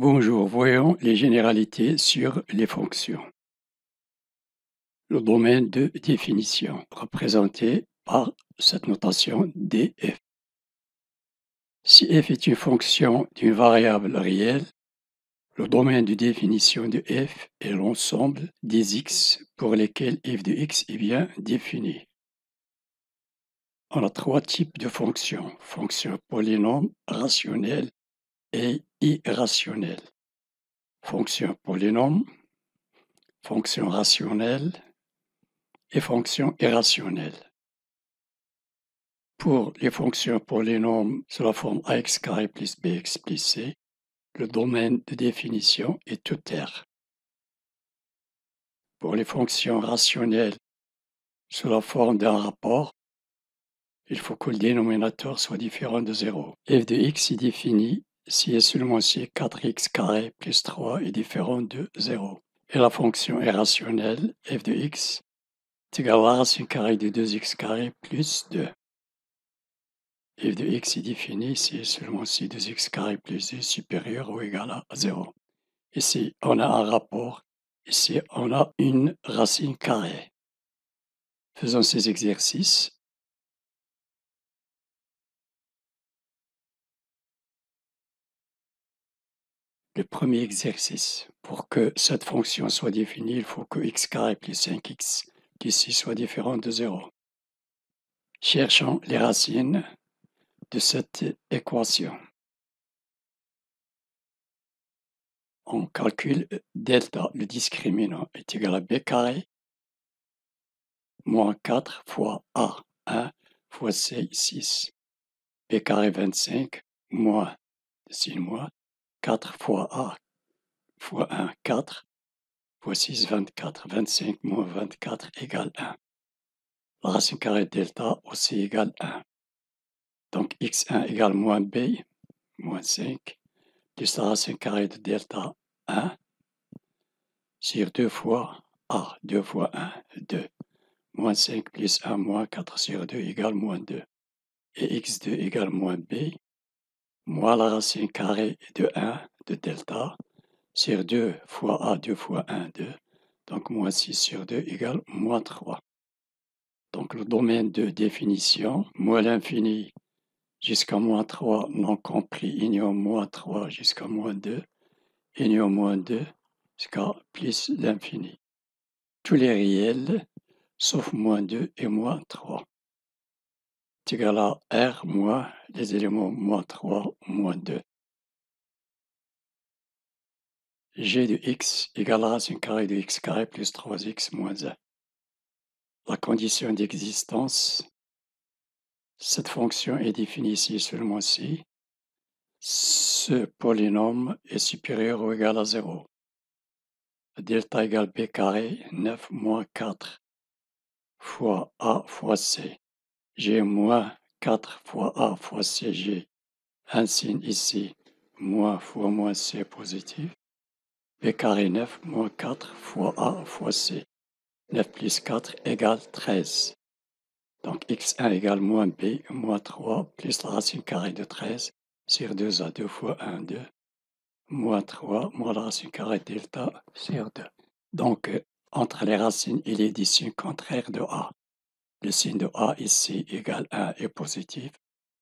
Bonjour, voyons les généralités sur les fonctions. Le domaine de définition, représenté par cette notation df. Si f est une fonction d'une variable réelle, le domaine de définition de f est l'ensemble des x pour lesquels f de x est bien défini. On a trois types de fonctions: fonctions polynômes, rationnelles et irrationnelles. Fonction polynôme, fonction rationnelle et fonction irrationnelle. Pour les fonctions polynômes sous la forme ax carré plus bx plus c, le domaine de définition est tout R. Pour les fonctions rationnelles sous la forme d'un rapport, il faut que le dénominateur soit différent de 0. F de x est défini si et seulement si 4x carré plus 3 est différent de 0. Et la fonction irrationnelle, f de x, est égale à la racine carrée de 2x carré plus 2. F de x est défini si et seulement si 2x carré plus 2 est supérieur ou égal à 0. Ici, on a un rapport. Ici, on a une racine carrée. Faisons ces exercices. Le premier exercice. Pour que cette fonction soit définie, il faut que x carré plus 5x qu'ici soit différent de 0. Cherchons les racines de cette équation. On calcule delta, le discriminant, est égal à b carré moins 4 fois a, 1 fois c, 6. b carré 25 moins, signe moins, 4 fois a fois 1, 4 fois 6, 24. 25 moins 24 égale 1. La racine carrée de delta aussi égale 1. Donc x1 égale moins b, moins 5, plus la racine carrée de delta 1, sur 2 fois a, 2 fois 1, 2. Moins 5 plus 1 moins 4 sur 2 égale moins 2. Et x2 égale moins b, moins la racine carrée de 1 de delta, sur 2 fois a, 2 fois 1, 2. Donc moins 6 sur 2 égale moins 3. Donc le domaine de définition, moins l'infini jusqu'à moins 3 non compris, union moins 3 jusqu'à moins 2, union moins 2 jusqu'à plus l'infini. Tous les réels, sauf moins 2 et moins 3. C'est égal à R moins les éléments moins 3, moins 2. G de x égale à la racine carrée de x carré plus 3x moins 1. La condition d'existence, cette fonction est définie ici seulement si ce polynôme est supérieur ou égal à 0. Delta égale b carré, 9 moins 4 fois a fois c. G moins 4 fois a fois c, G. Un signe ici, moins fois moins c positif. B carré 9 moins 4 fois a fois c. 9 plus 4 égale 13. Donc x1 égale moins b moins 3 plus la racine carrée de 13 sur 2a, 2 fois 1, 2, moins 3 moins la racine carrée delta sur 2. Donc entre les racines, il y a des signes contraires de a. Le signe de a ici égale 1 est positif.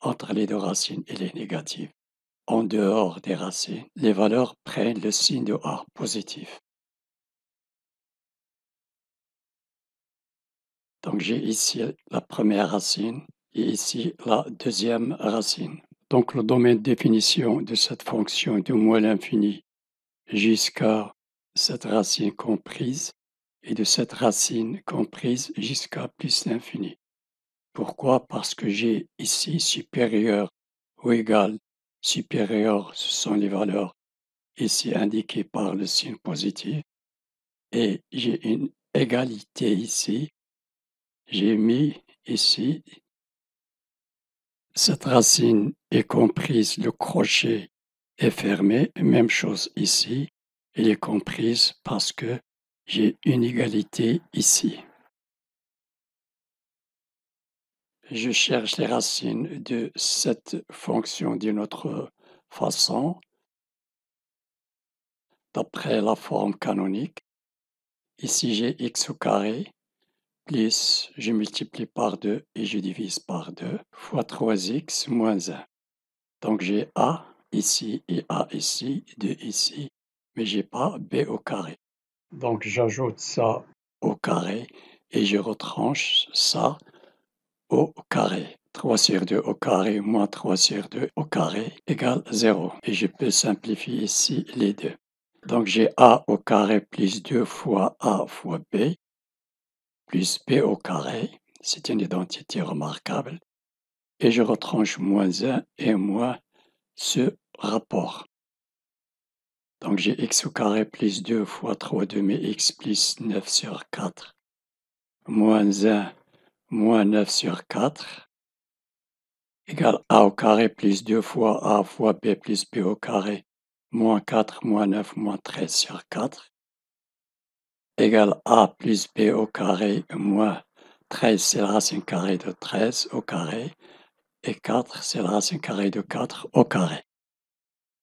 Entre les deux racines, il est négatif. En dehors des racines, les valeurs prennent le signe de a positif. Donc j'ai ici la première racine et ici la deuxième racine. Donc le domaine de définition de cette fonction de moins l'infini jusqu'à cette racine comprise et de cette racine comprise jusqu'à plus l'infini. Pourquoi? Parce que j'ai ici supérieur ou égal. Supérieur, ce sont les valeurs ici indiquées par le signe positif. Et j'ai une égalité ici. J'ai mis ici, cette racine est comprise, le crochet est fermé. Même chose ici, elle est comprise parce que j'ai une égalité ici. Je cherche les racines de cette fonction d'une autre façon. d'après la forme canonique. Ici, j'ai x au carré, plus je multiplie par 2 et je divise par 2, fois 3x moins 1. Donc j'ai a ici et a ici, 2 ici, mais j'ai pas b au carré. Donc j'ajoute ça au carré et je retranche ça au carré. 3 sur 2 au carré moins 3 sur 2 au carré égale 0. Et je peux simplifier ici les deux. Donc j'ai a au carré plus 2 fois a fois b plus b au carré. C'est une identité remarquable. Et je retranche moins 1 et moins ce rapport. Donc j'ai x au carré plus 2 fois 3 demi x plus 9 sur 4 moins 1 moins 9 sur 4 égale a au carré plus 2 fois a fois b plus b au carré moins 4 moins 9 moins 13 sur 4 égale a plus b au carré moins 13, c'est la racine carrée de 13 au carré et 4, c'est la racine carrée de 4 au carré.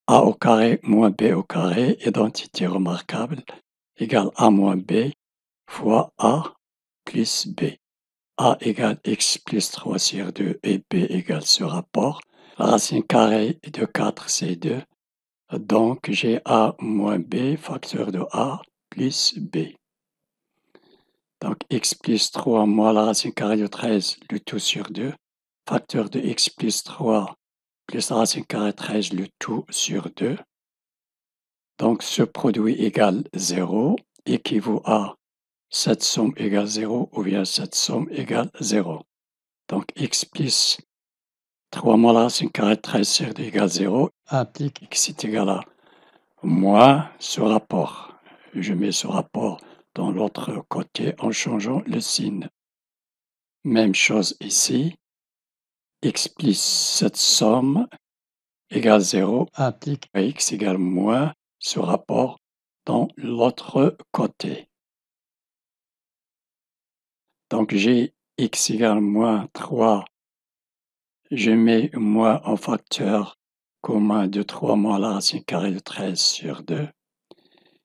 A au carré moins b au carré, identité remarquable, égale a moins b fois a plus b. A égale x plus 3 sur 2 et b égale ce rapport. La racine carrée de 4, c'est 2. Donc, j'ai a moins b, facteur de a, plus b. Donc, x plus 3 moins la racine carrée de 13, le tout sur 2. Facteur de x plus 3 plus la racine carrée de 13, le tout sur 2. Donc, ce produit égale 0, équivaut à cette somme égale 0 ou bien cette somme égale 0. Donc, x plus 3 moins la racine carrée de 13 sur 2 égale 0 implique x est égal à moins ce rapport. Je mets ce rapport dans l'autre côté en changeant le signe. Même chose ici. X plus cette somme égale 0 implique x égale moins ce rapport dans l'autre côté. Donc j'ai x égale moins 3. Je mets moins en facteur commun de 3 moins la racine carrée de 13 sur 2.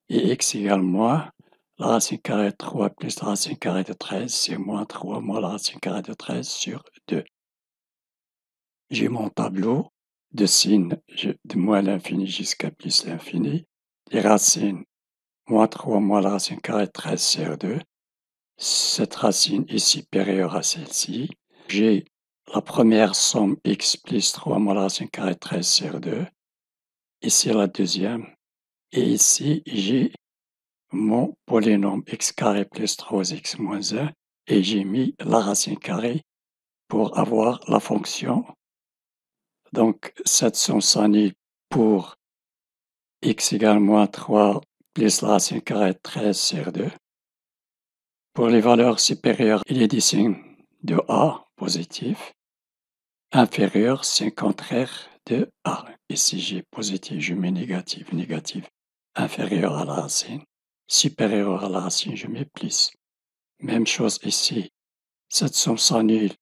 Et x égale moins la racine carrée de 3 plus la racine carrée de 13, c'est moins 3 moins la racine carrée de 13 sur 2. J'ai mon tableau de signes de moins l'infini jusqu'à plus l'infini. Les racines, moins 3 moins la racine carrée de 13 sur 2. Cette racine est supérieure à celle-ci. J'ai la première somme x plus 3 moins la racine carrée de 13 sur 2. Ici la deuxième. Et ici, j'ai mon polynôme x carré plus 3x moins 1 et j'ai mis la racine carrée pour avoir la fonction. Donc, 700 pour x égale moins 3 plus la racine carrée de 13 sur 2. Pour les valeurs supérieures, il y a des signes de A positif. Inférieur, c'est contraire de A. Ici, j'ai positif, je mets négatif, négatif. Inférieur à la racine. Supérieur à la racine, je mets plus. Même chose ici. 700 s'annule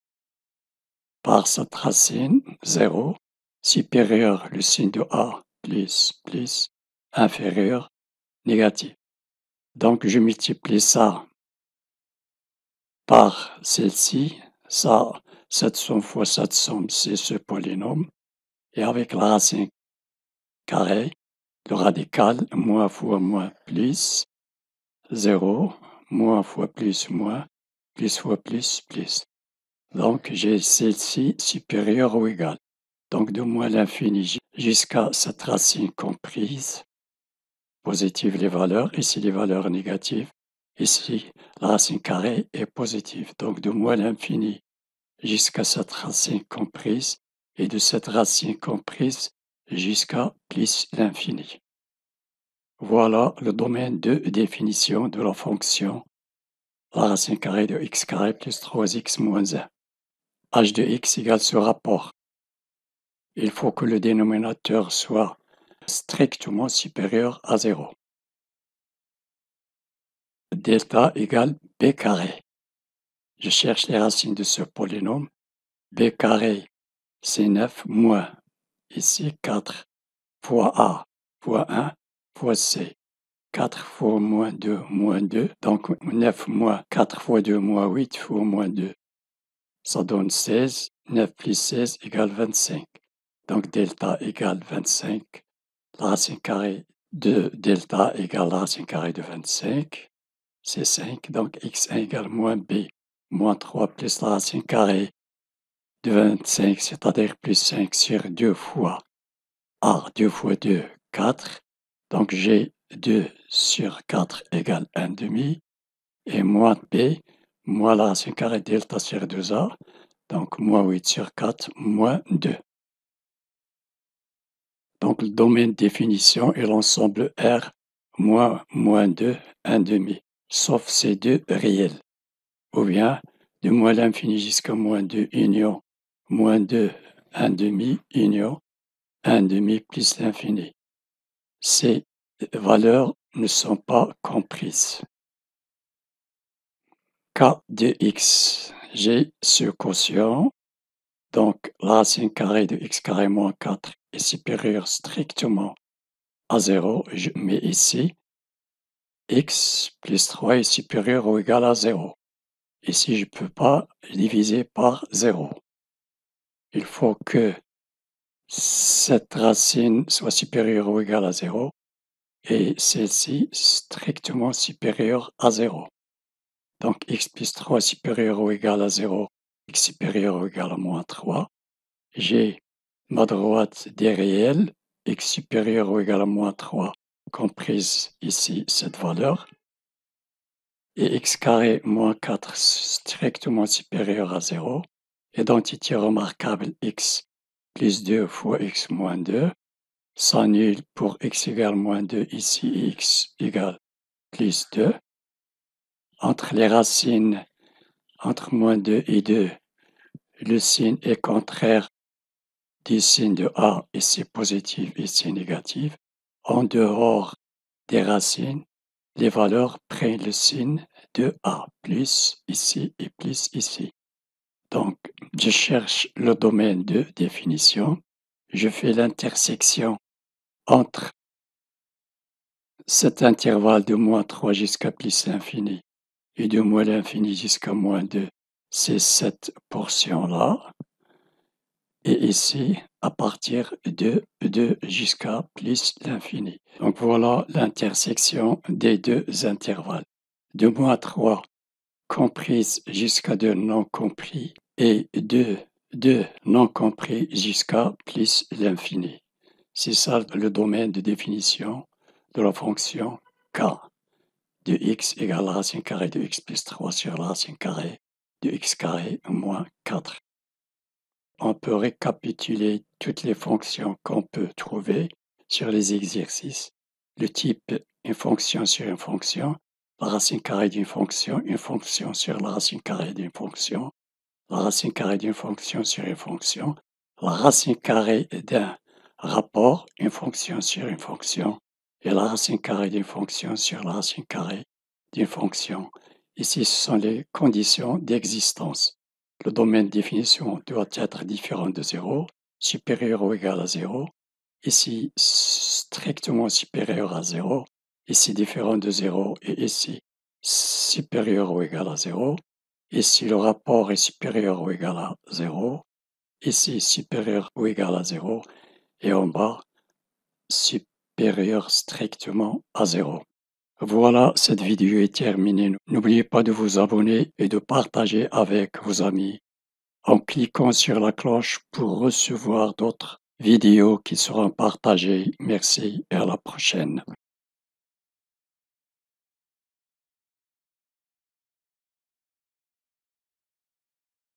par cette racine, 0. Supérieur, le signe de A, plus, plus. Inférieur, négatif. Donc, je multiplie ça par celle-ci. Ça, 700 fois 700, c'est ce polynôme. Et avec la racine carrée, le radical, moins fois moins plus, 0, moins fois plus fois plus, plus. Donc, j'ai celle-ci supérieure ou égale. Donc, de moins l'infini jusqu'à cette racine comprise. Positive les valeurs, ici les valeurs négatives. Ici, la racine carrée est positive. Donc, de moins l'infini jusqu'à cette racine comprise. Et de cette racine comprise jusqu'à plus l'infini. Voilà le domaine de définition de la fonction la racine carrée de x carré plus 3x moins 1. h de x égale ce rapport. Il faut que le dénominateur soit strictement supérieur à 0. Delta égale b carré. Je cherche les racines de ce polynôme. B carré, c'est 9 moins, ici 4, fois a, fois 1, fois c. 4 fois moins 2, donc 9 moins 4 fois 2 moins 8 fois moins 2. Ça donne 16, 9 plus 16 égale 25. Donc delta égale 25. La racine carrée de delta égale la racine carrée de 25. C'est 5. Donc x1 égale moins b, moins 3 plus la racine carrée de 25, c'est-à-dire plus 5 sur 2 fois a, 2 fois 2, 4. Donc j'ai 2 sur 4 égale 1 demi. Et moins b, moins la racine carrée delta sur 2a. Donc moins 8 sur 4, moins 2. Donc le domaine de définition est l'ensemble R moins 2, 1 demi, sauf ces deux réels. Ou bien de moins l'infini jusqu'à moins 2 union, moins 2, 1 demi, union, 1 demi plus l'infini. Ces valeurs ne sont pas comprises. K de x, j'ai ce quotient. Donc, la racine carrée de x carré moins 4 est supérieure strictement à 0. Je mets ici x plus 3 est supérieur ou égal à 0. Ici, je ne peux pas diviser par 0. Il faut que cette racine soit supérieure ou égale à 0 et celle-ci strictement supérieure à 0. Donc, x plus 3 supérieur ou égal à 0, x supérieur ou égal à moins 3. J'ai ma droite des réels, x supérieur ou égal à moins 3, comprise ici cette valeur, et x carré moins 4 strictement supérieur à 0, identité remarquable x plus 2 fois x moins 2, s'annule pour x égale moins 2 ici et x égale plus 2. Entre les racines, entre moins 2 et 2, le signe est contraire du signe de A, ici positif, ici négatif. En dehors des racines, les valeurs prennent le signe de A, plus ici et plus ici. Donc, je cherche le domaine de définition. Je fais l'intersection entre cet intervalle de moins 3 jusqu'à plus l'infini et de moins l'infini jusqu'à moins 2. C'est cette portion-là. Et ici, à partir de 2 jusqu'à plus l'infini. Donc voilà l'intersection des deux intervalles. De moins 3 comprise jusqu'à 2 non compris et de 2 non compris jusqu'à plus l'infini. C'est ça le domaine de définition de la fonction k de x égale la racine carrée de x plus 3 sur la racine carrée de x carré moins 4. On peut récapituler toutes les fonctions qu'on peut trouver sur les exercices. Le type, une fonction sur une fonction, la racine carrée d'une fonction, une fonction sur la racine carrée d'une fonction, la racine carrée d'une fonction sur une fonction, la racine carrée d'un rapport, une fonction sur une fonction, et la racine carrée d'une fonction sur la racine carrée d'une fonction. Ici, ce sont les conditions d'existence. Le domaine de définition doit être différent de 0, supérieur ou égal à 0. Ici, strictement supérieur à 0. Ici, différent de 0. Et ici, supérieur ou égal à 0. Ici, le rapport est supérieur ou égal à 0. Ici, supérieur ou égal à 0. Et en bas, supérieur strictement à 0. Voilà, cette vidéo est terminée. N'oubliez pas de vous abonner et de partager avec vos amis en cliquant sur la cloche pour recevoir d'autres vidéos qui seront partagées. Merci et à la prochaine.